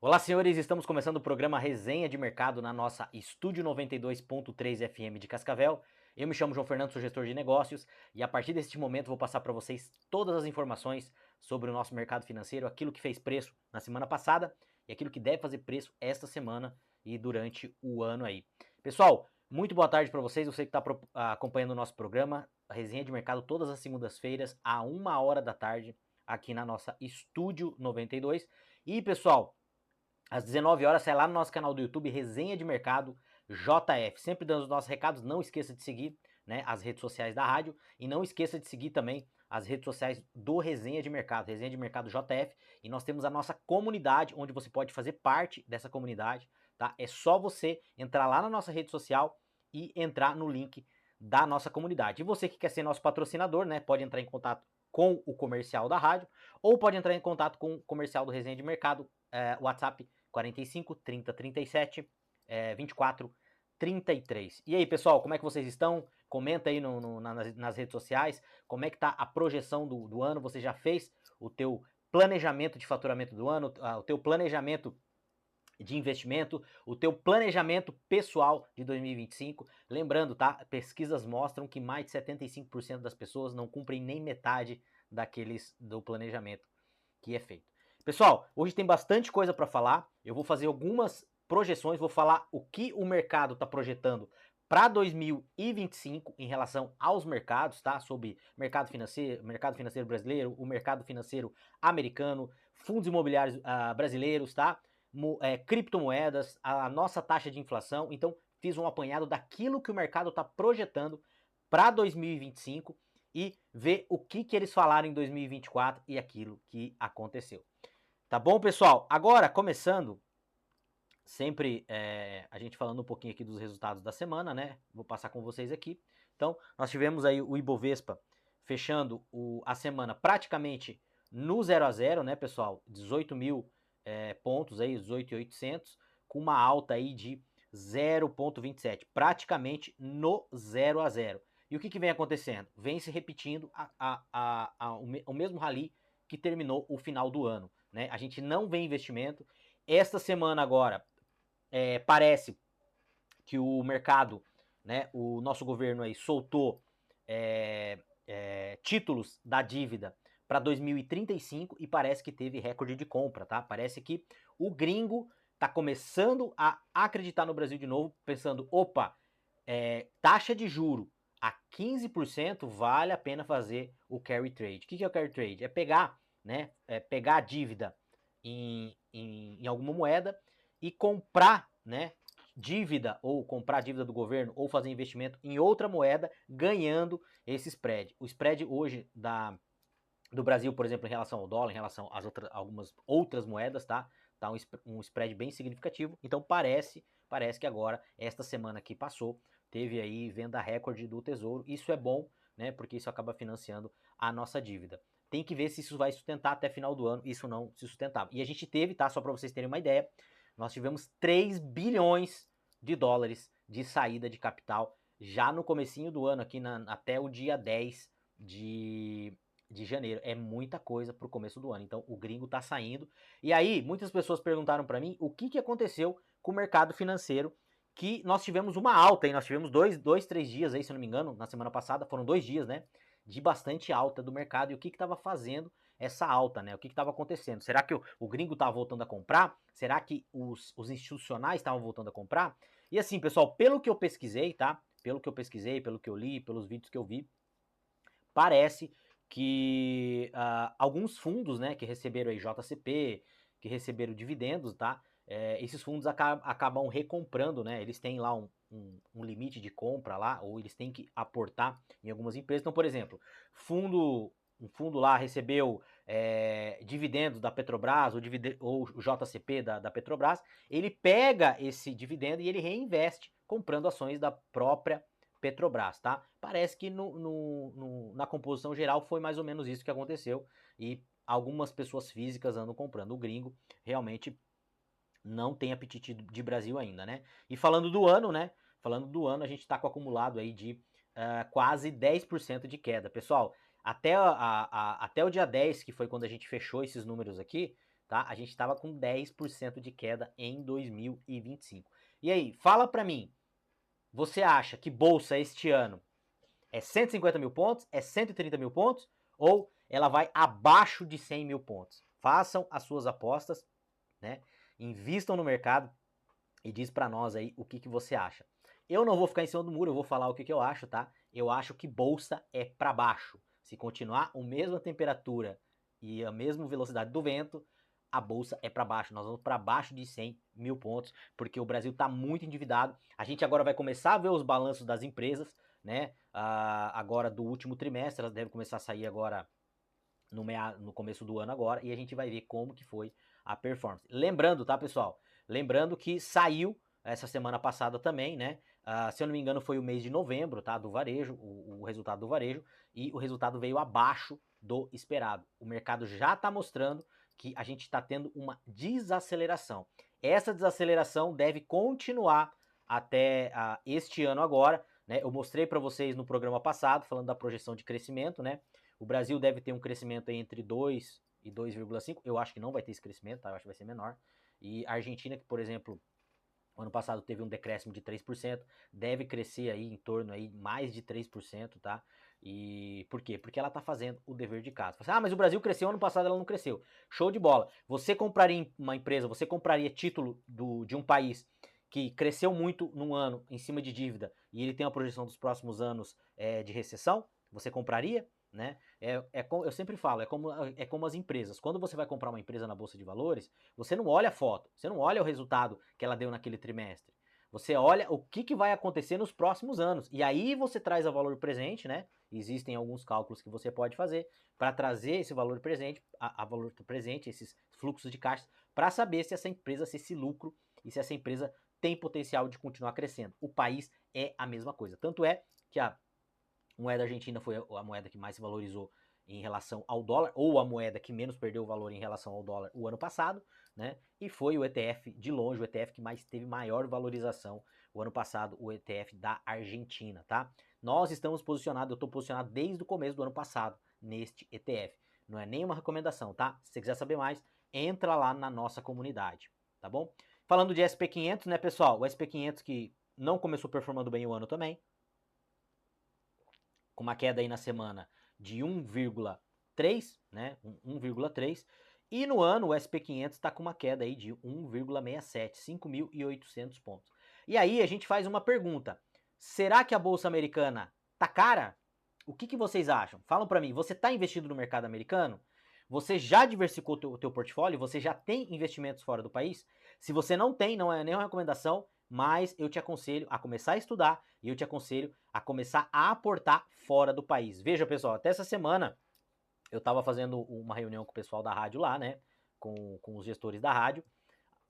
Olá, senhores, estamos começando o programa Resenha de Mercado na nossa Estúdio 92.3 FM de Cascavel. Eu me chamo João Fernando, sou gestor de negócios e a partir deste momento vou passar para vocês todas as informações sobre o nosso mercado financeiro, aquilo que fez preço na semana passada e aquilo que deve fazer preço esta semana e durante o ano aí. Pessoal, muito boa tarde para vocês, você que está acompanhando o nosso programa, a Resenha de Mercado todas as segundas-feiras, a 1h da tarde, aqui na nossa Estúdio 92. E, pessoal, às 19 horas sai lá no nosso canal do YouTube, Resenha de Mercado JF. Sempre dando os nossos recados, não esqueça de seguir, né, as redes sociais da rádio e não esqueça de seguir também as redes sociais do Resenha de Mercado JF, e nós temos a nossa comunidade, onde você pode fazer parte dessa comunidade, tá? É só você entrar lá na nossa rede social e entrar no link da nossa comunidade. E você que quer ser nosso patrocinador, né, pode entrar em contato com o comercial da rádio ou pode entrar em contato com o comercial do Resenha de Mercado, WhatsApp 45 30 37 24 33. E aí, pessoal, como é que vocês estão? Comenta aí nas redes sociais, como é que tá a projeção do ano, você já fez o teu planejamento de faturamento do ano, o teu planejamento de investimento, o teu planejamento pessoal de 2025. Lembrando, tá? Pesquisas mostram que mais de 75% das pessoas não cumprem nem metade do planejamento que é feito. Pessoal, hoje tem bastante coisa para falar. Eu vou fazer algumas projeções, vou falar o que o mercado está projetando para 2025 em relação aos mercados, tá? Sobre mercado financeiro brasileiro, o mercado financeiro americano, fundos imobiliários brasileiros, tá? Criptomoedas, a nossa taxa de inflação. Então, fiz um apanhado daquilo que o mercado está projetando para 2025 e ver o que eles falaram em 2024 e aquilo que aconteceu. Tá bom, pessoal? Agora, começando, sempre a gente falando um pouquinho aqui dos resultados da semana, né? Vou passar com vocês aqui. Então, nós tivemos aí o Ibovespa fechando a semana praticamente no 0 a 0, né, pessoal? 18 mil pontos aí, 18.800, com uma alta aí de 0,27, praticamente no 0 a 0. E o que vem acontecendo? Vem se repetindo o mesmo rally que terminou o final do ano, né? A gente não vê investimento. Esta semana agora, parece que o mercado, né, o nosso governo aí soltou títulos da dívida para 2035 e parece que teve recorde de compra, tá? Parece que o gringo tá começando a acreditar no Brasil de novo, pensando, opa, taxa de juro a 15%, vale a pena fazer o carry trade. O que é o carry trade? É pegar, né, pegar a dívida em alguma moeda e comprar, né, dívida, ou comprar dívida do governo, ou fazer investimento em outra moeda, ganhando esse spread. O spread hoje do Brasil, por exemplo, em relação ao dólar, em relação às algumas outras moedas, tá? Tá um spread bem significativo. Então parece que agora, esta semana que passou, teve aí venda recorde do Tesouro. Isso é bom, né? Porque isso acaba financiando a nossa dívida. Tem que ver se isso vai sustentar até final do ano. Isso não se sustentava. E a gente teve, tá? Só para vocês terem uma ideia, nós tivemos 3 bilhões de dólares de saída de capital já no comecinho do ano, aqui até o dia 10 de janeiro. É muita coisa pro começo do ano. Então o gringo tá saindo. E aí, muitas pessoas perguntaram para mim o que aconteceu com o mercado financeiro, que nós tivemos uma alta, e nós tivemos dois, 3 dias aí, se não me engano, na semana passada, foram 2 dias, né? De bastante alta do mercado. E o que estava fazendo essa alta, né? O que estava acontecendo? Será que o gringo estava voltando a comprar? Será que os institucionais estavam voltando a comprar? E assim, pessoal, pelo que eu pesquisei, tá? Pelo que eu pesquisei, pelo que eu li, pelos vídeos que eu vi, parece que alguns fundos, né, que receberam aí JCP, que receberam dividendos, tá? Esses fundos acabam recomprando, né? Eles têm lá um limite de compra lá, ou eles têm que aportar em algumas empresas. Então, por exemplo, um fundo lá recebeu dividendos da Petrobras, ou o JCP da Petrobras, ele pega esse dividendo e ele reinveste comprando ações da própria Petrobras, tá? Parece que na composição geral foi mais ou menos isso que aconteceu e algumas pessoas físicas andam comprando. O gringo realmente não tem apetite de Brasil ainda, né? E falando do ano, né? Falando do ano, a gente tá com acumulado aí de quase 10% de queda. Pessoal, até o dia 10, que foi quando a gente fechou esses números aqui, tá? A gente estava com 10% de queda em 2025. E aí, fala para mim, você acha que bolsa este ano é 150 mil pontos, é 130 mil pontos, ou ela vai abaixo de 100 mil pontos? Façam as suas apostas, né? Invistam no mercado e diz para nós aí o que você acha. Eu não vou ficar em cima do muro, eu vou falar o que eu acho, tá? Eu acho que bolsa é para baixo. Se continuar a mesma temperatura e a mesma velocidade do vento, a bolsa é para baixo. Nós vamos para baixo de 100 mil pontos, porque o Brasil está muito endividado. A gente agora vai começar a ver os balanços das empresas, né? Agora do último trimestre, elas devem começar a sair agora no começo do ano agora, e a gente vai ver como que foi a performance. Lembrando, tá, pessoal? Lembrando que saiu essa semana passada também, né? Se eu não me engano, foi o mês de novembro, tá? Do varejo, o resultado do varejo, e o resultado veio abaixo do esperado. O mercado já está mostrando que a gente está tendo uma desaceleração. Essa desaceleração deve continuar até este ano agora, né? Eu mostrei para vocês no programa passado, falando da projeção de crescimento, né? O Brasil deve ter um crescimento entre 2 e 2,5. Eu acho que não vai ter esse crescimento, tá? Eu acho que vai ser menor. E a Argentina, que por exemplo, ano passado teve um decréscimo de 3%, deve crescer aí em torno aí mais de 3%, tá? E por quê? Porque ela tá fazendo o dever de casa. Você, mas o Brasil cresceu, ano passado ela não cresceu. Show de bola. Você compraria uma empresa, você compraria título de um país que cresceu muito num ano em cima de dívida e ele tem uma projeção dos próximos anos de recessão? Você compraria? Né? Eu sempre falo, é como as empresas. Quando você vai comprar uma empresa na Bolsa de Valores, você não olha a foto, você não olha o resultado que ela deu naquele trimestre. Você olha o que vai acontecer nos próximos anos. E aí você traz o valor presente, né? Existem alguns cálculos que você pode fazer para trazer esse valor presente, a valor presente, esses fluxos de caixa, para saber se essa empresa, se esse lucro e se essa empresa tem potencial de continuar crescendo. O país é a mesma coisa. Tanto é que a moeda argentina foi a moeda que mais se valorizou em relação ao dólar, ou a moeda que menos perdeu o valor em relação ao dólar o ano passado, né? E foi o ETF, de longe, o ETF que mais teve maior valorização o ano passado, o ETF da Argentina, tá? Nós estamos posicionados, eu estou posicionado desde o começo do ano passado neste ETF. Não é nenhuma recomendação, tá? Se você quiser saber mais, entra lá na nossa comunidade, tá bom? Falando de SP500, né, pessoal? O SP500 que não começou performando bem o ano também, com uma queda aí na semana de 1,3, né? 1,3. E no ano o SP500 está com uma queda aí de 1,67, 5.800 pontos. E aí a gente faz uma pergunta: será que a bolsa americana tá cara? O que vocês acham? Falam para mim, você está investido no mercado americano? Você já diversificou o teu portfólio? Você já tem investimentos fora do país? Se você não tem, não é nenhuma recomendação, mas eu te aconselho a começar a estudar e eu te aconselho a começar a aportar fora do país. Veja, pessoal, até essa semana eu estava fazendo uma reunião com o pessoal da rádio lá, né? Com os gestores da rádio.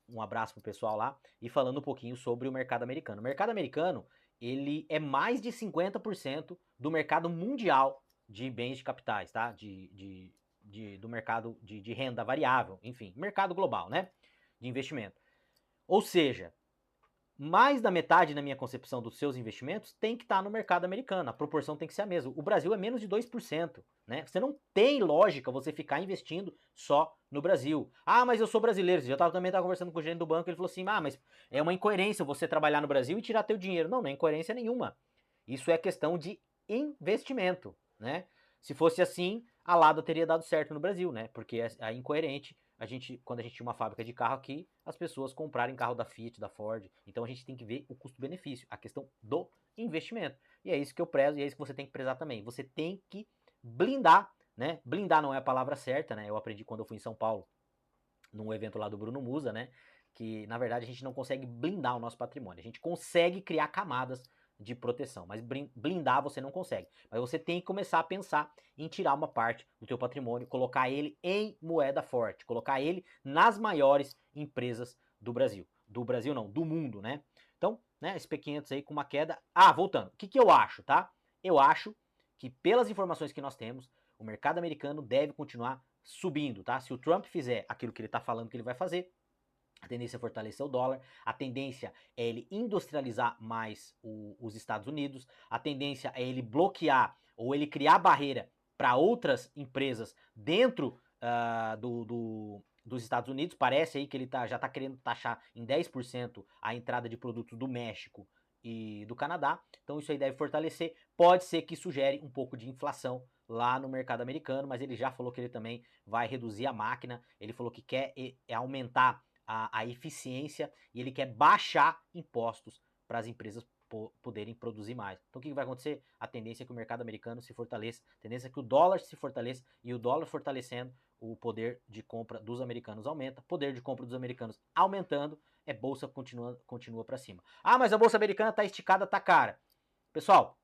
Um abraço pro pessoal lá. E falando um pouquinho sobre o mercado americano. O mercado americano, ele é mais de 50% do mercado mundial de bens de capitais, tá? Do mercado de renda variável, enfim, mercado global, né? De investimento. Ou seja, mais da metade, na minha concepção, dos seus investimentos tem que estar no mercado americano. A proporção tem que ser a mesma. O Brasil é menos de 2%. Né? Você não tem lógica você ficar investindo só no Brasil. Ah, mas eu sou brasileiro. Eu também estava conversando com o gerente do banco, ele falou assim, mas é uma incoerência você trabalhar no Brasil e tirar teu dinheiro. Não, não é incoerência nenhuma. Isso é questão de investimento. Né? Se fosse assim, a Lada teria dado certo no Brasil, né? Porque é incoerente quando a gente tinha uma fábrica de carro aqui, as pessoas comprarem carro da Fiat, da Ford. Então a gente tem que ver o custo-benefício, a questão do investimento. E é isso que eu prezo e é isso que você tem que prezar também. Você tem que blindar, né? Blindar não é a palavra certa, né? Eu aprendi quando eu fui em São Paulo, num evento lá do Bruno Musa, né? Que na verdade a gente não consegue blindar o nosso patrimônio. A gente consegue criar camadas de proteção, mas blindar você não consegue. Mas você tem que começar a pensar em tirar uma parte do teu patrimônio, colocar ele em moeda forte, colocar ele nas maiores empresas do Brasil. Do Brasil não, do mundo, né? Então, né, SP500 aí com uma queda. Voltando. O que eu acho, tá? Eu acho que pelas informações que nós temos, o mercado americano deve continuar subindo, tá? Se o Trump fizer aquilo que ele está falando que ele vai fazer, a tendência é fortalecer o dólar, a tendência é ele industrializar mais os Estados Unidos, a tendência é ele bloquear ou ele criar barreira para outras empresas dentro dos Estados Unidos, parece aí que ele já está querendo taxar em 10% a entrada de produtos do México e do Canadá, então isso aí deve fortalecer. Pode ser que isso gere um pouco de inflação lá no mercado americano, mas ele já falou que ele também vai reduzir a máquina, ele falou que quer aumentar a eficiência e ele quer baixar impostos para as empresas poderem produzir mais. Então o que vai acontecer? A tendência é que o mercado americano se fortaleça, a tendência é que o dólar se fortaleça, e o dólar fortalecendo, o poder de compra dos americanos aumenta, poder de compra dos americanos aumentando, bolsa continua para cima. Ah, mas a bolsa americana está esticada, tá cara. Pessoal,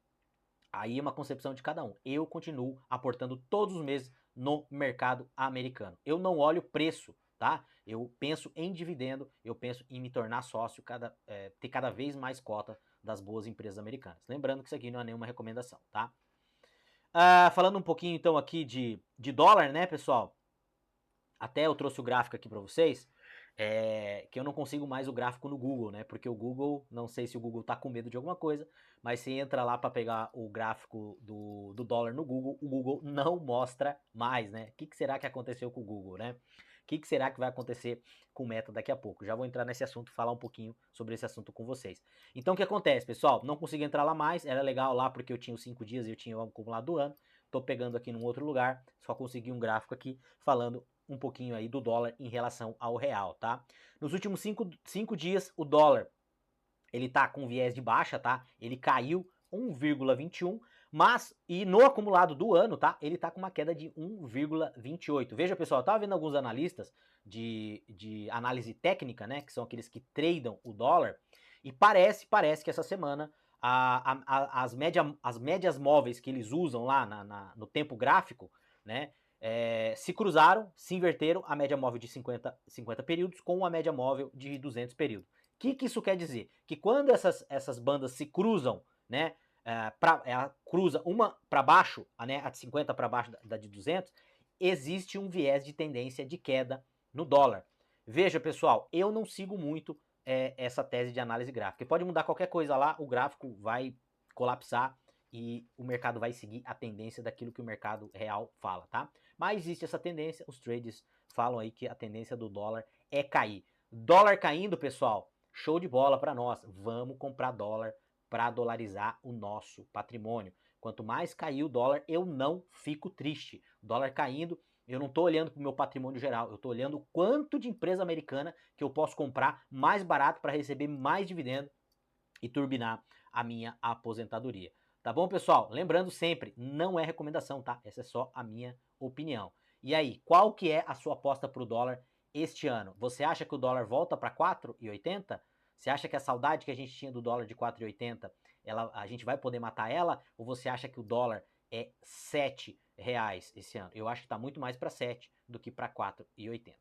aí é uma concepção de cada um. Eu continuo aportando todos os meses no mercado americano. Eu não olho preço, tá? Eu penso em dividendo, eu penso em me tornar sócio, ter cada vez mais cota das boas empresas americanas. Lembrando que isso aqui não é nenhuma recomendação, tá? Falando um pouquinho então aqui de dólar, né, pessoal? Até eu trouxe o gráfico aqui para vocês, que eu não consigo mais o gráfico no Google, né? Porque o Google, não sei se o Google tá com medo de alguma coisa, mas se entra lá para pegar o gráfico do dólar no Google, o Google não mostra mais, né? O que será que aconteceu com o Google, né? O que será que vai acontecer com o Meta daqui a pouco? Já vou entrar nesse assunto, falar um pouquinho sobre esse assunto com vocês. Então o que acontece, pessoal? Não consegui entrar lá mais, era legal lá porque eu tinha os 5 dias e eu tinha o acumulado do ano. Tô pegando aqui num outro lugar, só consegui um gráfico aqui falando um pouquinho aí do dólar em relação ao real, tá? Nos últimos 5 dias, o dólar, ele tá com viés de baixa, tá? Ele caiu 1,21, mas, e no acumulado do ano, tá? Ele tá com uma queda de 1,28. Veja, pessoal, eu tava vendo alguns analistas de análise técnica, né? Que são aqueles que tradam o dólar, e parece que essa semana as médias móveis que eles usam lá no tempo gráfico, né? Se cruzaram, se inverteram a média móvel de 50 períodos com a média móvel de 200 períodos. O que isso quer dizer? Que quando essas bandas se cruzam, né, cruza uma para baixo, né, a de 50 para baixo da de 200, existe um viés de tendência de queda no dólar. Veja, pessoal, eu não sigo muito essa tese de análise gráfica. Pode mudar qualquer coisa lá, o gráfico vai colapsar e o mercado vai seguir a tendência daquilo que o mercado real fala, tá? Mas existe essa tendência, os traders falam aí que a tendência do dólar é cair. Dólar caindo, pessoal, show de bola para nós. Vamos comprar dólar para dolarizar o nosso patrimônio. Quanto mais cair o dólar, eu não fico triste. O dólar caindo, eu não estou olhando para o meu patrimônio geral, eu estou olhando o quanto de empresa americana que eu posso comprar mais barato para receber mais dividendo e turbinar a minha aposentadoria. Tá bom, pessoal? Lembrando sempre, não é recomendação, tá? Essa é só a minha opinião. E aí, qual que é a sua aposta pro dólar este ano? Você acha que o dólar volta para 4,80? Você acha que a saudade que a gente tinha do dólar de 4,80, a gente vai poder matar ela? Ou você acha que o dólar é R$ 7 esse ano? Eu acho que está muito mais para 7 do que para 4,80.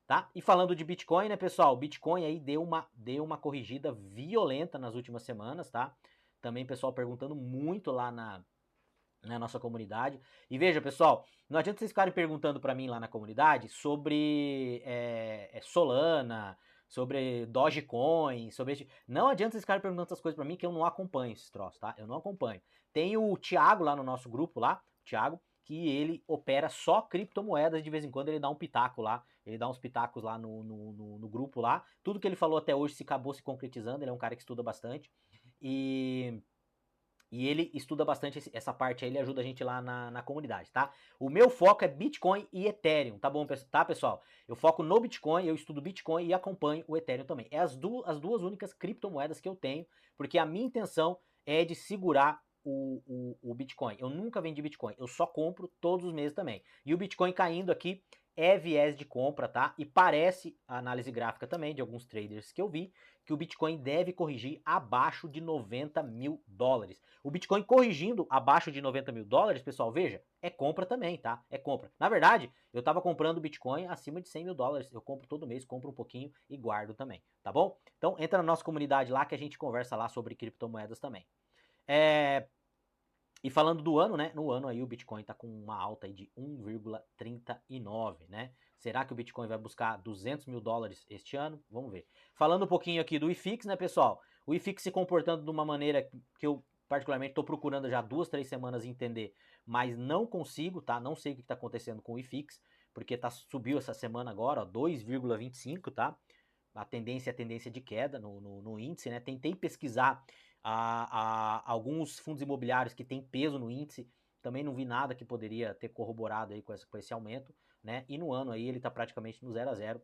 Tá? E falando de Bitcoin, né, pessoal? O Bitcoin aí deu uma corrigida violenta nas últimas semanas, tá? Também pessoal perguntando muito lá na nossa comunidade. E veja, pessoal, não adianta vocês ficarem perguntando para mim lá na comunidade sobre Solana, sobre Dogecoin, sobre... Não adianta vocês ficarem perguntando essas coisas para mim que eu não acompanho esses troços, tá? Eu não acompanho. Tem o Thiago lá no nosso grupo lá, Thiago, que ele opera só criptomoedas, de vez em quando ele dá um pitaco lá, ele dá uns pitacos lá no grupo lá. Tudo que ele falou até hoje se acabou se concretizando, ele é um cara que estuda bastante. E ele estuda bastante essa parte aí, ele ajuda a gente lá na comunidade, tá? O meu foco é Bitcoin e Ethereum, tá bom, tá, pessoal? Eu foco no Bitcoin, eu estudo Bitcoin e acompanho o Ethereum também. É as duas únicas criptomoedas que eu tenho, porque a minha intenção é de segurar o Bitcoin. Eu nunca vendi Bitcoin, eu só compro todos os meses também. E o Bitcoin caindo aqui é viés de compra, tá? E parece, a análise gráfica também de alguns traders que eu vi, que o Bitcoin deve corrigir abaixo de $90 mil. O Bitcoin corrigindo abaixo de $90 mil, pessoal, veja, é compra também, tá? É compra. Na verdade, eu tava comprando Bitcoin acima de $100 mil. Eu compro todo mês, compro um pouquinho e guardo também, tá bom? Então entra na nossa comunidade lá que a gente conversa lá sobre criptomoedas também. E falando do ano, né? No ano aí o Bitcoin tá com uma alta aí de 1,39, né? Será que o Bitcoin vai buscar $200 mil este ano? Vamos ver. Falando um pouquinho aqui do IFIX, né, pessoal? O IFIX se comportando de uma maneira que eu particularmente estou procurando já 2, 3 semanas entender, mas não consigo, tá? Não sei o que está acontecendo com o IFIX, porque subiu essa semana agora, ó, 2,25, tá? A tendência é a tendência de queda no índice, né? Tentei pesquisar alguns fundos imobiliários que têm peso no índice, também não vi nada que poderia ter corroborado aí com esse aumento, né? E no ano aí ele tá praticamente no 0 a 0,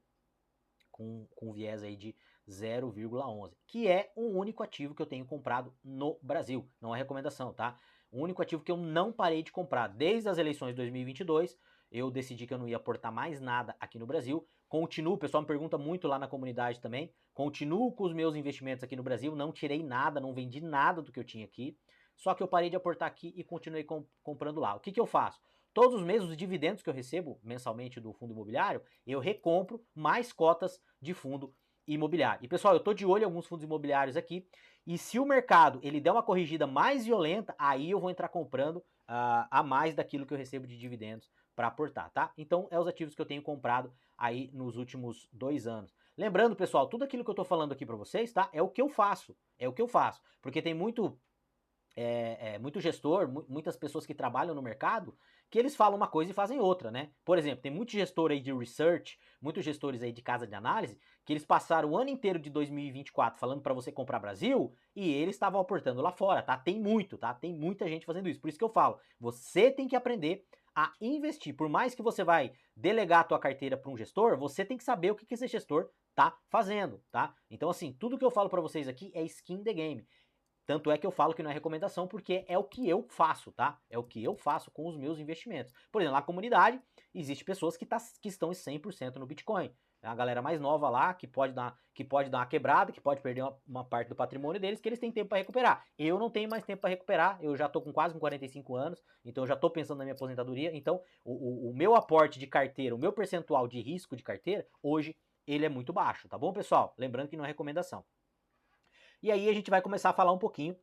com viés aí de 0,11, que é o único ativo que eu tenho comprado no Brasil, não é recomendação, tá? O único ativo que eu não parei de comprar desde as eleições de 2022, eu decidi que eu não ia aportar mais nada aqui no Brasil, continuo, o pessoal me pergunta muito lá na comunidade também, continuo com os meus investimentos aqui no Brasil, não tirei nada, não vendi nada do que eu tinha aqui, só que eu parei de aportar aqui e continuei comprando lá. O que eu faço? Todos os meses, os dividendos que eu recebo mensalmente do fundo imobiliário, eu recompro mais cotas de fundo imobiliário. E pessoal, eu tô de olho em alguns fundos imobiliários aqui, e se o mercado ele der uma corrigida mais violenta, aí eu vou entrar comprando a mais daquilo que eu recebo de dividendos para aportar, tá? Então, é os ativos que eu tenho comprado aí nos últimos 2 anos. Lembrando, pessoal, tudo aquilo que eu tô falando aqui para vocês, tá? É o que eu faço, porque tem muito gestor, muitas pessoas que trabalham no mercado, que eles falam uma coisa e fazem outra, né? Por exemplo, tem muito gestor aí de research, muitos gestores aí de casa de análise, que eles passaram o ano inteiro de 2024 falando para você comprar Brasil e eles estavam aportando lá fora, tá? Tem muito, tá? Tem muita gente fazendo isso. Por isso que eu falo, você tem que aprender a investir. Por mais que você vai delegar a tua carteira para um gestor, você tem que saber o que esse gestor tá fazendo, tá? Então assim, tudo que eu falo para vocês aqui é skin the game. Tanto é que eu falo que não é recomendação, porque é o que eu faço, tá? É o que eu faço com os meus investimentos. Por exemplo, na comunidade, existe pessoas que estão 100% no Bitcoin. É a galera mais nova lá, que pode dar uma quebrada, que pode perder uma parte do patrimônio deles, que eles têm tempo para recuperar. Eu não tenho mais tempo para recuperar, eu já tô com quase 45 anos, então eu já tô pensando na minha aposentadoria. Então, o meu aporte de carteira, o meu percentual de risco de carteira, hoje, ele é muito baixo, tá bom, pessoal? Lembrando que não é recomendação. E aí a gente vai começar a falar um pouquinho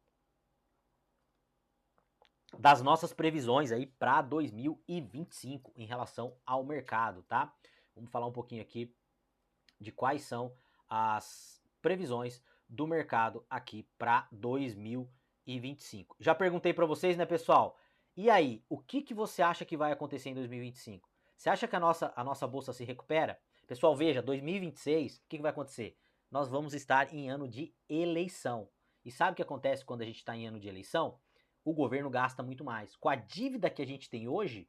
das nossas previsões aí para 2025 em relação ao mercado, tá? Vamos falar um pouquinho aqui de quais são as previsões do mercado aqui para 2025. Já perguntei para vocês, né, pessoal? E aí, o que você acha que vai acontecer em 2025? Você acha que a nossa bolsa se recupera? Pessoal, veja, 2026, o que vai acontecer? Nós vamos estar em ano de eleição. E sabe o que acontece quando a gente está em ano de eleição? O governo gasta muito mais. Com a dívida que a gente tem hoje,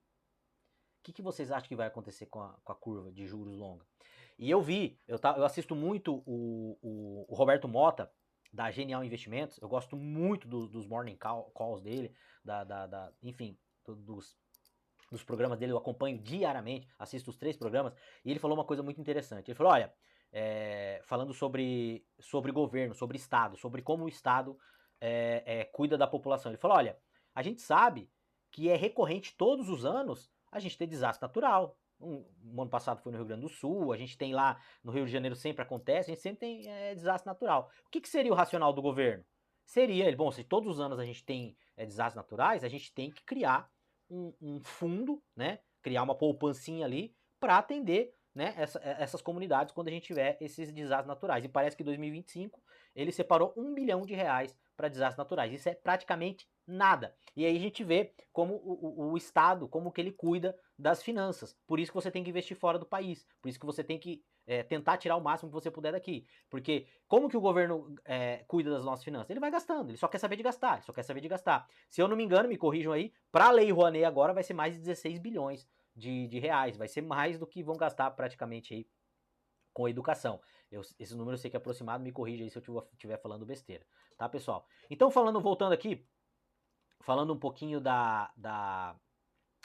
o que vocês acham que vai acontecer com a curva de juros longa? E eu assisto muito o Roberto Mota, da Genial Investimentos, eu gosto muito dos morning calls dele, enfim, dos programas dele, eu acompanho diariamente, assisto os 3 programas, e ele falou uma coisa muito interessante. Ele falou, olha, falando sobre governo, sobre Estado, sobre como o Estado cuida da população. Ele falou, olha, a gente sabe que é recorrente todos os anos a gente ter desastre natural. O ano passado foi no Rio Grande do Sul, a gente tem lá no Rio de Janeiro, sempre acontece, a gente sempre tem desastre natural. O que seria o racional do governo? Seria, bom, se todos os anos a gente tem desastres naturais, a gente tem que criar um fundo, né? Criar uma poupancinha ali para atender, né, essas comunidades quando a gente tiver esses desastres naturais. E parece que em 2025 ele separou R$1 bilhão para desastres naturais. Isso é praticamente nada. E aí a gente vê como o Estado, como que ele cuida das finanças. Por isso que você tem que investir fora do país. Por isso que você tem que tentar tirar o máximo que você puder daqui. Porque como que o governo cuida das nossas finanças? Ele vai gastando, ele só quer saber de gastar, ele só quer saber de gastar. Se eu não me engano, me corrijam aí, para a Lei Rouanet agora vai ser mais de 16 bilhões de reais. Vai ser mais do que vão gastar praticamente aí com educação. Esse número eu sei que é aproximado, me corrija aí se eu estiver falando besteira. Tá, pessoal? Então, voltando aqui, falando um pouquinho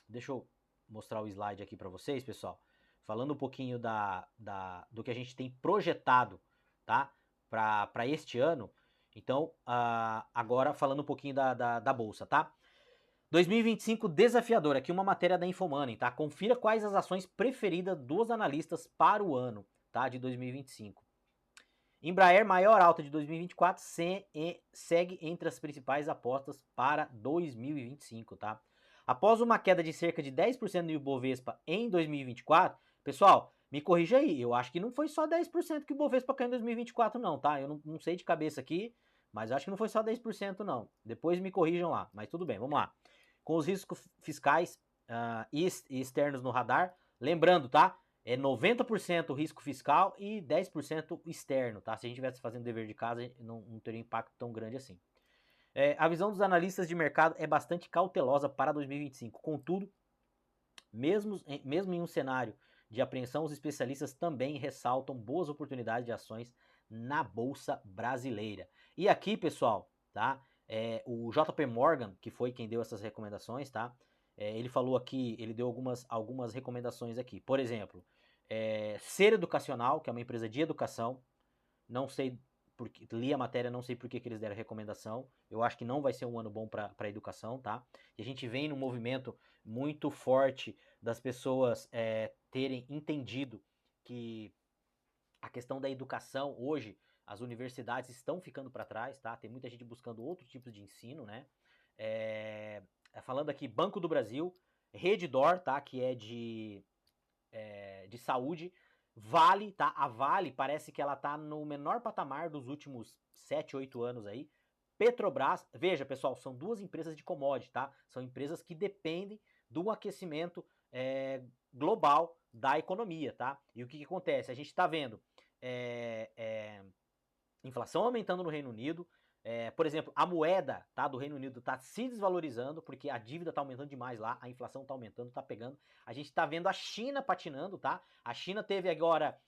deixa eu mostrar o slide aqui para vocês, pessoal. Falando um pouquinho do que a gente tem projetado, tá? Para este ano. Então, agora falando um pouquinho da bolsa, tá? 2025 desafiador, aqui uma matéria da Infomoney, tá? Confira quais as ações preferidas dos analistas para o ano, tá? De 2025. Embraer, maior alta de 2024, segue entre as principais apostas para 2025, tá? Após uma queda de cerca de 10% do Ibovespa em 2024, pessoal, me corrija aí, eu acho que não foi só 10% que o Ibovespa caiu em 2024 não, tá? Eu não sei de cabeça aqui, mas acho que não foi só 10% não. Depois me corrijam lá, mas tudo bem, vamos lá. Com os riscos fiscais e externos no radar, Lembrando, tá? É 90% risco fiscal e 10% externo, tá? Se a gente estivesse fazendo dever de casa, não teria impacto tão grande assim. A visão dos analistas de mercado é bastante cautelosa para 2025. Contudo, mesmo em um cenário de apreensão, os especialistas também ressaltam boas oportunidades de ações na Bolsa Brasileira. E aqui, pessoal, tá? O JP Morgan, que foi quem deu essas recomendações, tá? Ele falou aqui, ele deu algumas recomendações aqui. Por exemplo, Ser Educacional, que é uma empresa de educação, não sei porque li a matéria, não sei por que eles deram recomendação. Eu acho que não vai ser um ano bom para a educação, tá? E a gente vem num movimento muito forte das pessoas terem entendido que a questão da educação hoje, as universidades estão ficando para trás, tá? Tem muita gente buscando outro tipo de ensino, né? Falando aqui, Banco do Brasil, Redditor, tá? Que é de saúde. Vale, tá? A Vale parece que ela tá no menor patamar dos últimos 7, 8 anos aí. Petrobras, veja pessoal, são duas empresas de commodity, tá? São empresas que dependem do aquecimento global da economia, tá? E o que acontece? A gente tá vendo inflação aumentando no Reino Unido. Por exemplo, a moeda, tá, do Reino Unido está se desvalorizando porque a dívida está aumentando demais lá, a inflação está aumentando, está pegando. A gente está vendo a China patinando, tá? A China teve agora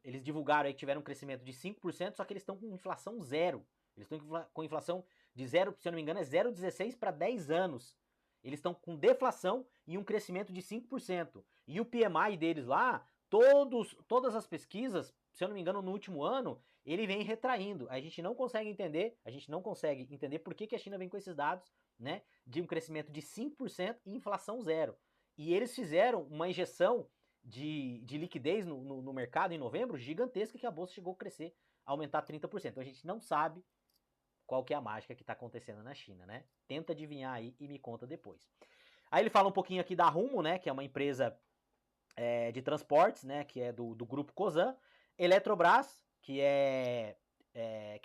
eles divulgaram aí que tiveram um crescimento de 5%, só que eles estão com inflação zero. Eles estão com inflação de zero, se eu não me engano, é 0,16 para 10 anos. Eles estão com deflação e um crescimento de 5%. E o PMI deles lá, todas as pesquisas, se eu não me engano, no último ano, ele vem retraindo. A gente não consegue entender por que a China vem com esses dados, né, de um crescimento de 5% e inflação zero. E eles fizeram uma injeção de liquidez no mercado em novembro gigantesca, que a bolsa chegou a crescer, a aumentar 30%. Então a gente não sabe qual que é a mágica que está acontecendo na China, né? Tenta adivinhar aí e me conta depois. Aí ele fala um pouquinho aqui da Rumo, né, que é uma empresa de transportes, né, que é do grupo Cosan, Eletrobras, que é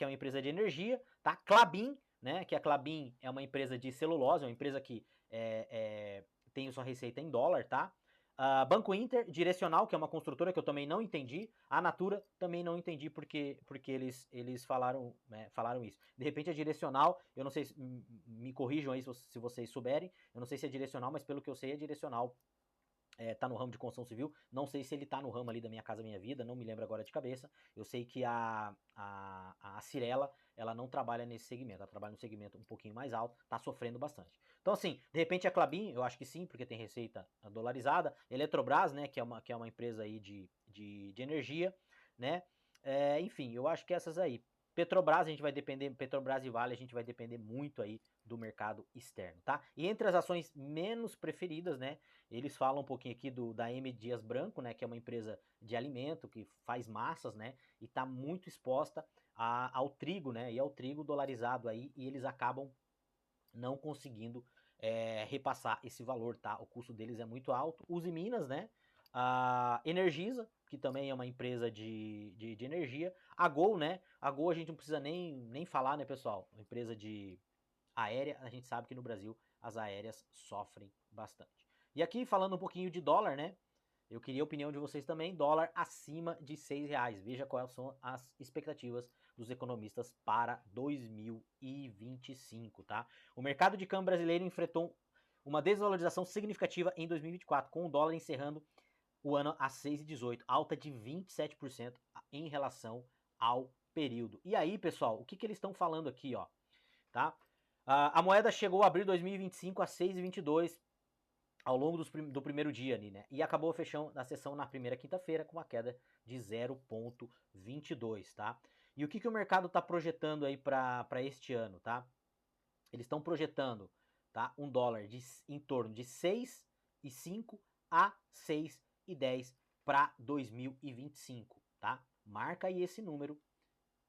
uma empresa de energia, tá? Klabin, né, que a Klabin é uma empresa de celulose, uma empresa que tem sua receita em dólar, tá? Banco Inter, Direcional, que é uma construtora que eu também não entendi. A Natura também não entendi porque eles falaram isso. De repente a Direcional, eu não sei, me corrijam aí se vocês souberem, eu não sei se é Direcional, mas pelo que eu sei é Direcional. Tá no ramo de construção civil, não sei se ele tá no ramo ali da Minha Casa Minha Vida, não me lembro agora de cabeça. Eu sei que a Cirela, ela não trabalha nesse segmento, ela trabalha no segmento um pouquinho mais alto, tá sofrendo bastante. Então assim, de repente a Klabin, eu acho que sim, porque tem receita dolarizada. Eletrobras, né, que é uma empresa aí de energia, né, enfim, eu acho que essas aí. Petrobras, a gente vai depender, Petrobras e Vale, a gente vai depender muito aí do mercado externo, tá? E entre as ações menos preferidas, né, eles falam um pouquinho aqui da M. Dias Branco, né, que é uma empresa de alimento que faz massas, né, e está muito exposta ao trigo, né, e ao trigo dolarizado aí, e eles acabam não conseguindo repassar esse valor, tá? O custo deles é muito alto. Uzi Minas, né? A Energisa, que também é uma empresa de energia. A Gol, né? A Gol a gente não precisa nem falar, né, pessoal? Uma empresa de aérea, a gente sabe que no Brasil as aéreas sofrem bastante. E aqui falando um pouquinho de dólar, né? Eu queria a opinião de vocês também. Dólar acima de R$ 6. Veja quais são as expectativas dos economistas para 2025, tá? O mercado de câmbio brasileiro enfrentou uma desvalorização significativa em 2024, com o dólar encerrando o ano a 6,18, alta de 27% em relação ao período. E aí, pessoal, o que eles estão falando aqui, ó, tá? A moeda chegou a abrir 2025 a 6,22 ao longo do primeiro dia ali, né? E acabou fechando a sessão na primeira quinta-feira com uma queda de 0,22, tá? E o que o mercado está projetando aí para este ano, tá? Eles estão projetando, tá, um dólar em torno de 6,5 a 6,10 para 2025, tá? Marca aí esse número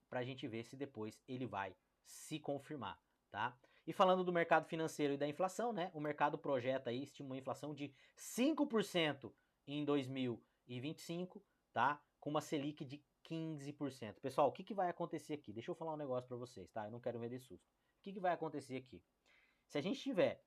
para a gente ver se depois ele vai se confirmar, tá? E falando do mercado financeiro e da inflação, né? O mercado projeta aí, estima uma inflação de 5% em 2025, tá? Com uma Selic de 15%. Pessoal, o que vai acontecer aqui? Deixa eu falar um negócio para vocês, tá? Eu não quero vender susto. O que vai acontecer aqui? Se a gente tiver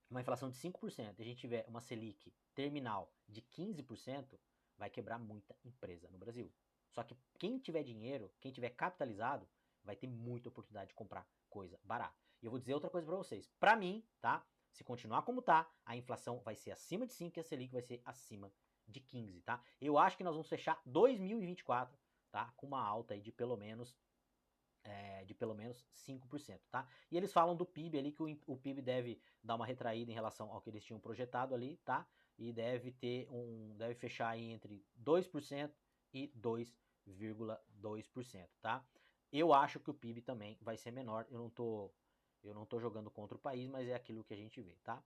uma inflação de 5%, e a gente tiver uma Selic terminal de 15%, vai quebrar muita empresa no Brasil. Só que quem tiver dinheiro, quem tiver capitalizado, vai ter muita oportunidade de comprar coisa barata. E eu vou dizer outra coisa para vocês. Para mim, tá? Se continuar como tá, a inflação vai ser acima de 5 e a Selic vai ser acima de 15, tá? Eu acho que nós vamos fechar 2024, tá? Com uma alta aí de pelo menos 5%, tá? E eles falam do PIB ali, que o PIB deve dar uma retraída em relação ao que eles tinham projetado ali, tá? E deve fechar aí entre 2% e 2,2%, tá? Eu acho que o PIB também vai ser menor, eu não tô jogando contra o país, mas é aquilo que a gente vê, tá?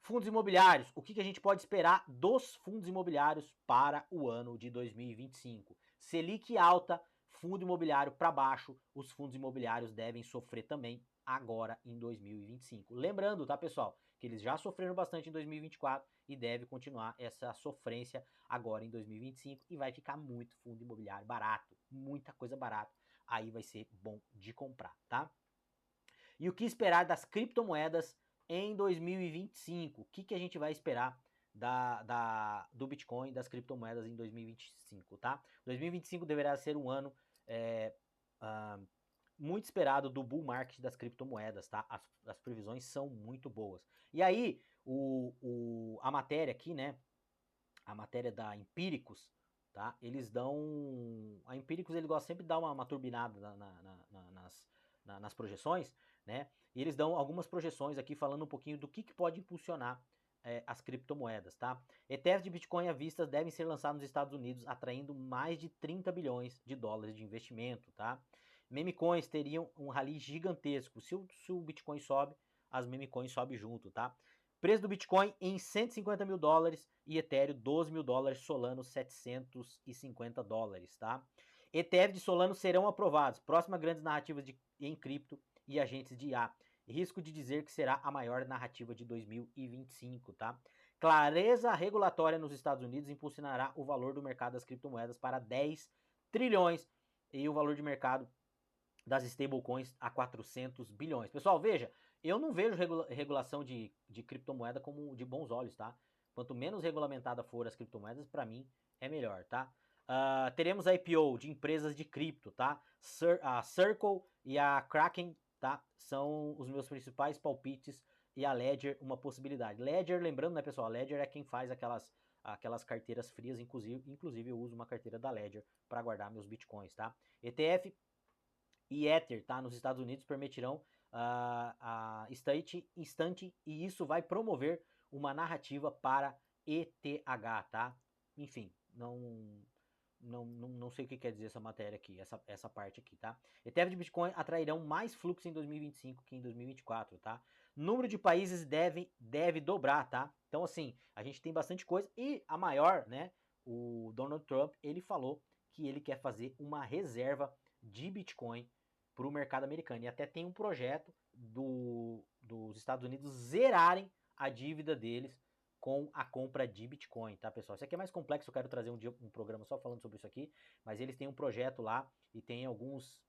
Fundos imobiliários, o que a gente pode esperar dos fundos imobiliários para o ano de 2025? Selic alta, fundo imobiliário para baixo, os fundos imobiliários devem sofrer também agora em 2025. Lembrando, tá, pessoal, que eles já sofreram bastante em 2024 e deve continuar essa sofrência agora em 2025 e vai ficar muito fundo imobiliário barato, muita coisa barata, aí vai ser bom de comprar, tá? E o que esperar das criptomoedas em 2025? O que a gente vai esperar do Bitcoin, das criptomoedas em 2025, tá? 2025 deverá ser um ano muito esperado do bull market das criptomoedas, tá? As previsões são muito boas. E aí, a matéria aqui, né? A matéria da Empíricos, tá? Eles dão... A Empíricos, ele gosta sempre de dar uma turbinada nas projeções, né? E eles dão algumas projeções aqui falando um pouquinho do que pode impulsionar as criptomoedas, tá? ETFs de Bitcoin à vista devem ser lançados nos Estados Unidos, atraindo mais de 30 bilhões de dólares de investimento, tá? Meme coins teriam um rally gigantesco. Se o Bitcoin sobe, as meme coins sobem junto, tá? Preço do Bitcoin em 150 mil dólares e Ethereum 12 mil dólares, Solano 750 dólares, tá? ETF de Solano serão aprovados. Próxima grandes narrativas em cripto e agentes de IA. Risco de dizer que será a maior narrativa de 2025, tá? Clareza regulatória nos Estados Unidos impulsionará o valor do mercado das criptomoedas para 10 trilhões e o valor de mercado das stablecoins a 400 bilhões. Pessoal, veja, eu não vejo regulação de criptomoeda como de bons olhos, tá? Quanto menos regulamentada for as criptomoedas, para mim é melhor, tá? Teremos a IPO de empresas de cripto, tá? A Circle e a Kraken, tá? São os meus principais palpites e a Ledger uma possibilidade. Ledger, lembrando, né, pessoal? A Ledger é quem faz aquelas carteiras frias, inclusive eu uso uma carteira da Ledger para guardar meus bitcoins, tá? ETF e Ether, tá? Nos Estados Unidos permitirão a instante e isso vai promover uma narrativa para ETH, tá? Enfim, não sei o que quer dizer essa matéria aqui, essa parte aqui, tá? ETF de Bitcoin atrairão mais fluxo em 2025 que em 2024, tá? Número de países deve dobrar, tá? Então, assim, a gente tem bastante coisa e a maior, né? O Donald Trump, ele falou que ele quer fazer uma reserva de Bitcoin para o mercado americano. E até tem um projeto dos Estados Unidos zerarem a dívida deles com a compra de Bitcoin, tá, pessoal? Isso aqui é mais complexo, eu quero trazer um dia um programa só falando sobre isso aqui, mas eles têm um projeto lá e tem alguns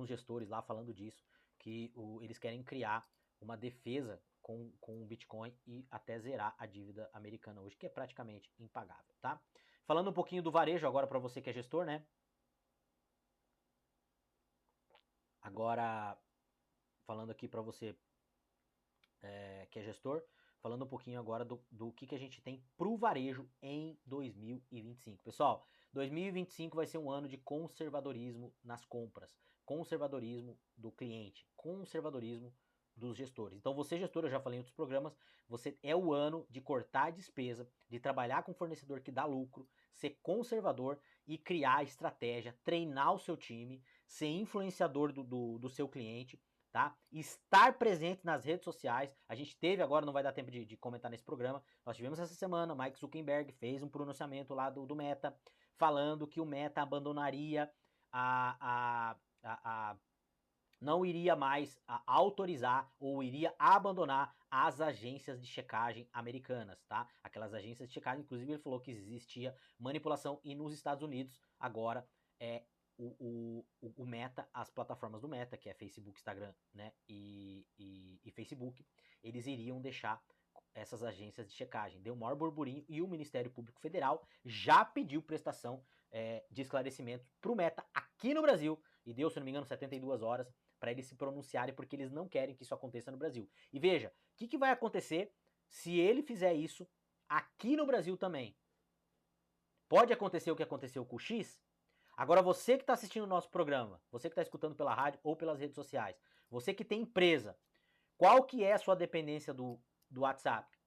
gestores lá falando disso, que eles querem criar uma defesa com o Bitcoin e até zerar a dívida americana hoje, que é praticamente impagável, tá? Falando um pouquinho do varejo agora para você que é gestor, né? Agora, falando aqui para você que é gestor, falando um pouquinho agora do que a gente tem para o varejo em 2025. Pessoal, 2025 vai ser um ano de conservadorismo nas compras, conservadorismo do cliente, conservadorismo dos gestores. Então você, gestor, eu já falei em outros programas, você é o ano de cortar a despesa, de trabalhar com fornecedor que dá lucro, ser conservador e criar estratégia, treinar o seu time, ser influenciador do seu cliente, tá? Estar presente nas redes sociais. A gente teve agora, não vai dar tempo de comentar nesse programa, nós tivemos essa semana, Mike Zuckerberg fez um pronunciamento lá do Meta, falando que o Meta abandonaria não iria mais autorizar ou iria abandonar as agências de checagem americanas, tá? Aquelas agências de checagem, inclusive ele falou que existia manipulação e nos Estados Unidos agora o Meta, as plataformas do Meta, que é Facebook, Instagram, né, e Facebook, eles iriam deixar essas agências de checagem. Deu maior burburinho e o Ministério Público Federal já pediu prestação de esclarecimento para o Meta aqui no Brasil e deu, se não me engano, 72 horas para eles se pronunciarem, porque eles não querem que isso aconteça no Brasil. E veja, o que vai acontecer se ele fizer isso aqui no Brasil também? Pode acontecer o que aconteceu com o X? Agora você que está assistindo o nosso programa, você que está escutando pela rádio ou pelas redes sociais, você que tem empresa, qual que é a sua dependência do WhatsApp?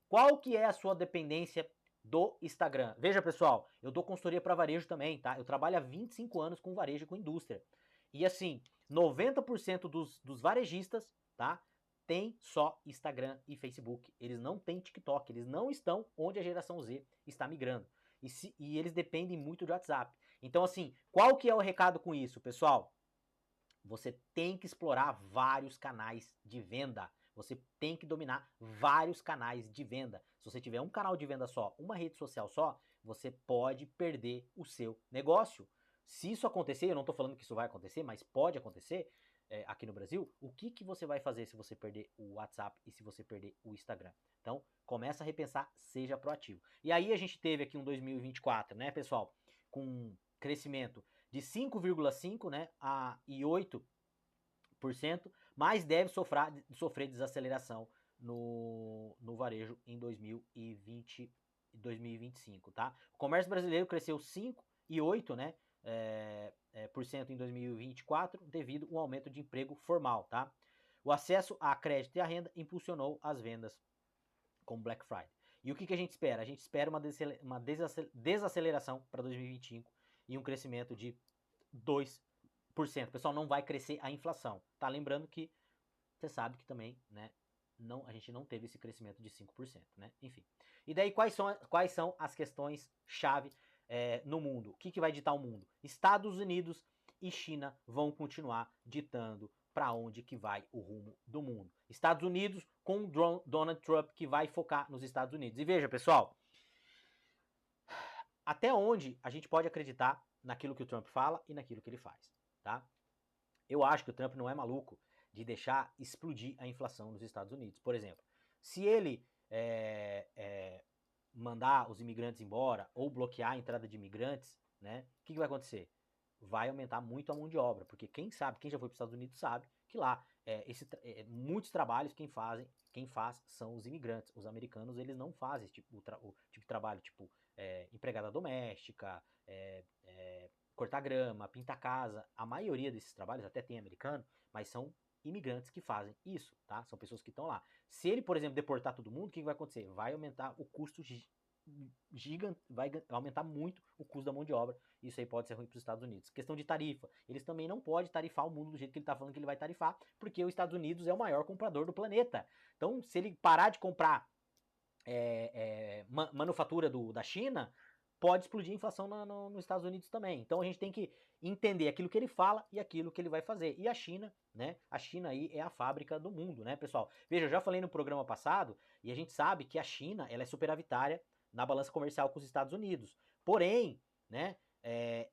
Qual que é a sua dependência do Instagram? Veja, pessoal, eu dou consultoria para varejo também, tá? Eu trabalho há 25 anos com varejo e com indústria. E assim, 90% dos varejistas, tá? Tem só Instagram e Facebook. Eles não têm TikTok, eles não estão onde a geração Z está migrando. E eles dependem muito do WhatsApp. Então, assim, qual que é o recado com isso, pessoal? Você tem que explorar vários canais de venda. Você tem que dominar vários canais de venda. Se você tiver um canal de venda só, uma rede social só, você pode perder o seu negócio. Se isso acontecer, eu não estou falando que isso vai acontecer, mas pode acontecer aqui no Brasil, o que você vai fazer se você perder o WhatsApp e se você perder o Instagram? Então, começa a repensar, seja proativo. E aí a gente teve aqui um 2024, né, pessoal, com crescimento de 5,5%, né, e 8%, mas deve sofrer desaceleração no varejo em 2025, tá? O comércio brasileiro cresceu 5 e 8, né, por cento em 2024 devido a um aumento de emprego formal, tá? O acesso a crédito e a renda impulsionou as vendas com Black Friday. E o que a gente espera? A gente espera uma desaceleração para 2025 e um crescimento de 2%. O pessoal, não vai crescer a inflação, tá? Lembrando que você sabe que também, né, a gente não teve esse crescimento de 5%, né? Enfim. E daí, quais são as questões chave no mundo? O que vai ditar o mundo? Estados Unidos e China vão continuar ditando para onde que vai o rumo do mundo. Estados Unidos com Donald Trump, que vai focar nos Estados Unidos. E veja, pessoal, até onde a gente pode acreditar naquilo que o Trump fala e naquilo que ele faz, tá? Eu acho que o Trump não é maluco de deixar explodir a inflação nos Estados Unidos. Por exemplo, se ele mandar os imigrantes embora ou bloquear a entrada de imigrantes, né, o que vai acontecer? Vai aumentar muito a mão de obra, porque quem sabe, quem já foi para os Estados Unidos sabe que lá muitos trabalhos quem faz são os imigrantes. Os americanos, eles não fazem esse tipo, o tipo de trabalho, tipo empregada doméstica, cortar grama, pintar casa. A maioria desses trabalhos, até tem americano, mas são imigrantes que fazem isso, tá? São pessoas que estão lá. Se ele, por exemplo, deportar todo mundo, o que vai acontecer? Vai aumentar o custo vai aumentar muito o custo da mão de obra. Isso aí pode ser ruim para os Estados Unidos. Questão de tarifa. Eles também não podem tarifar o mundo do jeito que ele está falando que ele vai tarifar, porque os Estados Unidos é o maior comprador do planeta. Então, se ele parar de comprar manufatura da China, pode explodir a inflação nos Estados Unidos também. Então a gente tem que entender aquilo que ele fala e aquilo que ele vai fazer. E a China, né? A China aí é a fábrica do mundo, né, pessoal? Veja, eu já falei no programa passado e a gente sabe que a China, ela é superavitária na balança comercial com os Estados Unidos. Porém, né,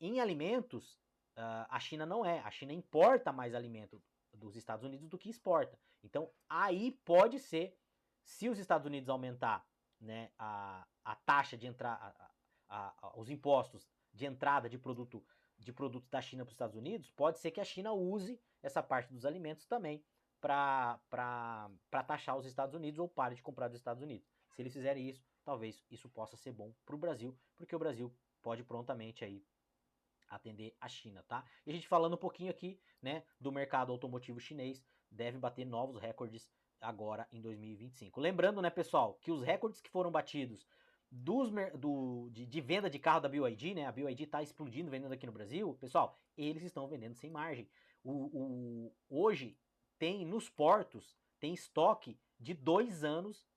em alimentos, a China não é. A China importa mais alimento dos Estados Unidos do que exporta. Então aí pode ser, se os Estados Unidos aumentar, né, a taxa de entrada, os impostos de entrada de produtos da China para os Estados Unidos, pode ser que a China use essa parte dos alimentos também para taxar os Estados Unidos ou pare de comprar dos Estados Unidos. Se eles fizerem isso, talvez isso possa ser bom para o Brasil, porque o Brasil pode prontamente aí atender a China, tá? E a gente falando um pouquinho aqui, né, do mercado automotivo chinês, deve bater novos recordes agora em 2025. Lembrando, né, pessoal, que os recordes que foram batidos de venda de carro da BYD, né, a BYD tá explodindo vendendo aqui no Brasil, pessoal, eles estão vendendo sem margem. Hoje tem nos portos, tem estoque de 2 anos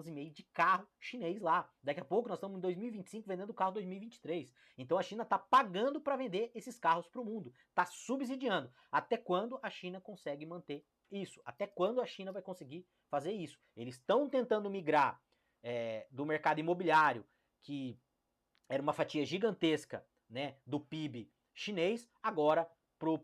e meio de carro chinês lá. Daqui a pouco nós estamos em 2025 vendendo carro 2023. Então a China está pagando para vender esses carros para o mundo, está subsidiando. Até quando a China consegue manter isso? Até quando a China vai conseguir fazer isso? Eles estão tentando migrar do mercado imobiliário, que era uma fatia gigantesca, né, do PIB chinês, agora,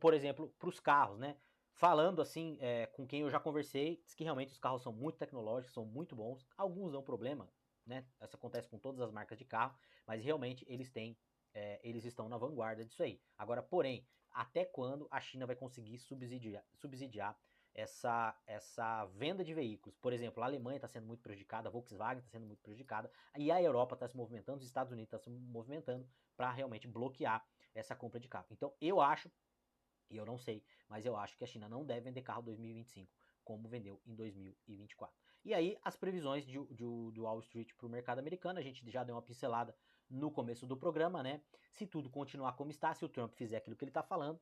por exemplo, para os carros, né? Falando assim, com quem eu já conversei, diz que realmente os carros são muito tecnológicos, são muito bons, alguns dão problema, né? Isso acontece com todas as marcas de carro, mas realmente eles estão na vanguarda disso aí. Agora, porém, até quando a China vai conseguir subsidiar essa venda de veículos? Por exemplo, a Alemanha está sendo muito prejudicada, a Volkswagen está sendo muito prejudicada, e a Europa está se movimentando, os Estados Unidos estão se movimentando para realmente bloquear essa compra de carro. Então, eu acho, e eu não sei, mas eu acho que a China não deve vender carro em 2025 como vendeu em 2024. E aí, as previsões do Wall Street para o mercado americano, a gente já deu uma pincelada no começo do programa, né? Se tudo continuar como está, se o Trump fizer aquilo que ele está falando,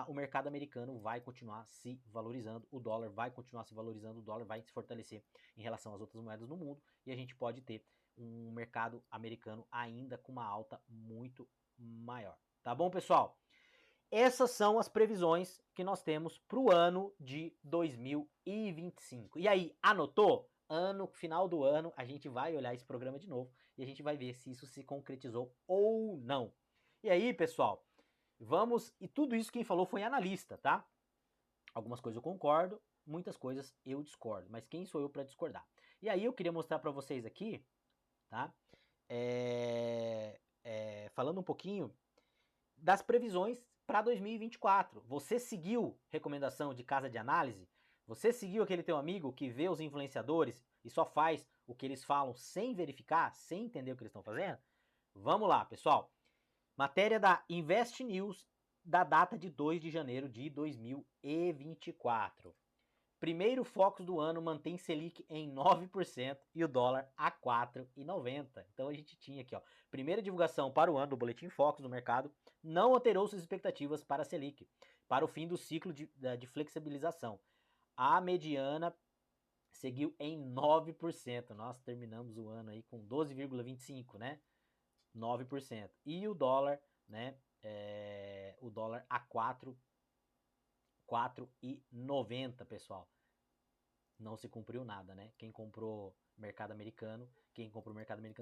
o mercado americano vai continuar se valorizando, o dólar vai continuar se valorizando, o dólar vai se fortalecer em relação às outras moedas no mundo, e a gente pode ter um mercado americano ainda com uma alta muito maior. Tá bom, pessoal? Essas são as previsões que nós temos para o ano de 2025. E aí, anotou? Final do ano, a gente vai olhar esse programa de novo e a gente vai ver se isso se concretizou ou não. E aí, pessoal, vamos. E tudo isso quem falou foi analista, tá? Algumas coisas eu concordo, muitas coisas eu discordo. Mas quem sou eu para discordar? E aí eu queria mostrar para vocês aqui, tá? Falando um pouquinho das previsões para 2024. Você seguiu recomendação de casa de análise? Você seguiu aquele teu amigo que vê os influenciadores e só faz o que eles falam sem verificar, sem entender o que eles estão fazendo? Vamos lá, pessoal. Matéria da Invest News da data de 2 de janeiro de 2024. Primeiro Focus do ano mantém Selic em 9% e o dólar a 4,90. Então a gente tinha aqui, ó, primeira divulgação para o ano do Boletim Focus do mercado, não alterou suas expectativas para a Selic, para o fim do ciclo de flexibilização. A mediana seguiu em 9%. Nós terminamos o ano aí com 12,25%, né? 9%. E o dólar, né? O dólar a 4,90, pessoal. Não se cumpriu nada, né? Quem comprou mercado americano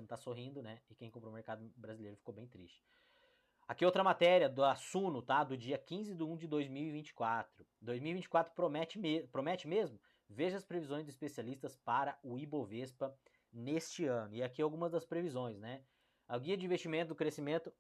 tá sorrindo, né? E quem comprou mercado brasileiro ficou bem triste. Aqui outra matéria do Assuno, tá? Do dia 15/1 de 2024. 2024 promete mesmo? Veja as previsões dos especialistas para o Ibovespa neste ano. E aqui algumas das previsões, né? A guia de investimento do crescimento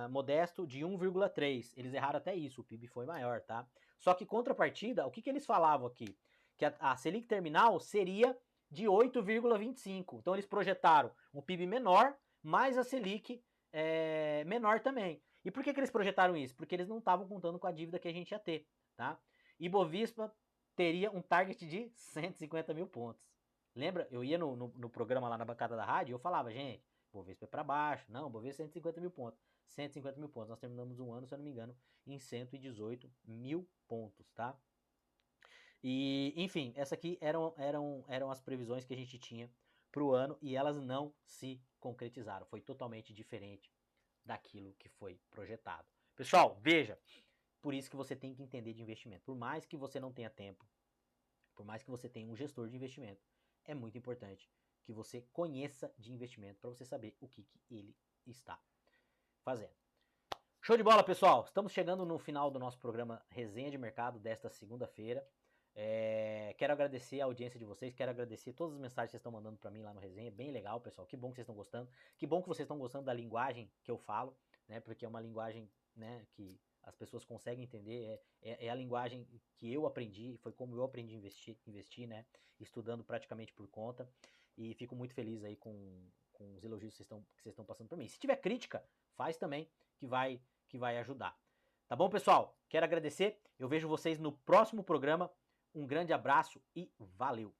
modesto de 1,3. Eles erraram até isso, o PIB foi maior, tá? Só que contrapartida, o que eles falavam aqui? Que a Selic terminal seria de 8,25. Então eles projetaram um PIB menor, mais a Selic menor também. E por que eles projetaram isso? Porque eles não estavam contando com a dívida que a gente ia ter, tá? Ibovespa teria um target de 150 mil pontos. Lembra? Eu ia no programa lá na bancada da rádio e eu falava, gente, Bovespa é para baixo. Não, Bovespa é 150 mil pontos. 150 mil pontos. Nós terminamos um ano, se eu não me engano, em 118 mil pontos, tá? E, enfim, essa aqui eram as previsões que a gente tinha para o ano e elas não se concretizaram. Foi totalmente diferente daquilo que foi projetado. Pessoal, veja, por isso que você tem que entender de investimento. Por mais que você não tenha tempo, por mais que você tenha um gestor de investimento, é muito importante que você conheça de investimento para você saber o que ele está fazendo. Show de bola, pessoal! Estamos chegando no final do nosso programa Resenha de Mercado desta segunda-feira. Quero agradecer a audiência de vocês, quero agradecer todas as mensagens que vocês estão mandando para mim lá no Resenha, bem legal, pessoal, que bom que vocês estão gostando, que bom que vocês estão gostando da linguagem que eu falo, né, porque é uma linguagem, né, que as pessoas conseguem entender, é a linguagem que eu aprendi, foi como eu aprendi a investir, né, estudando praticamente por conta, e fico muito feliz aí com os elogios que vocês estão passando para mim. Se tiver crítica, faz também, que vai ajudar. Tá bom, pessoal? Quero agradecer, eu vejo vocês no próximo programa. Um grande abraço e valeu!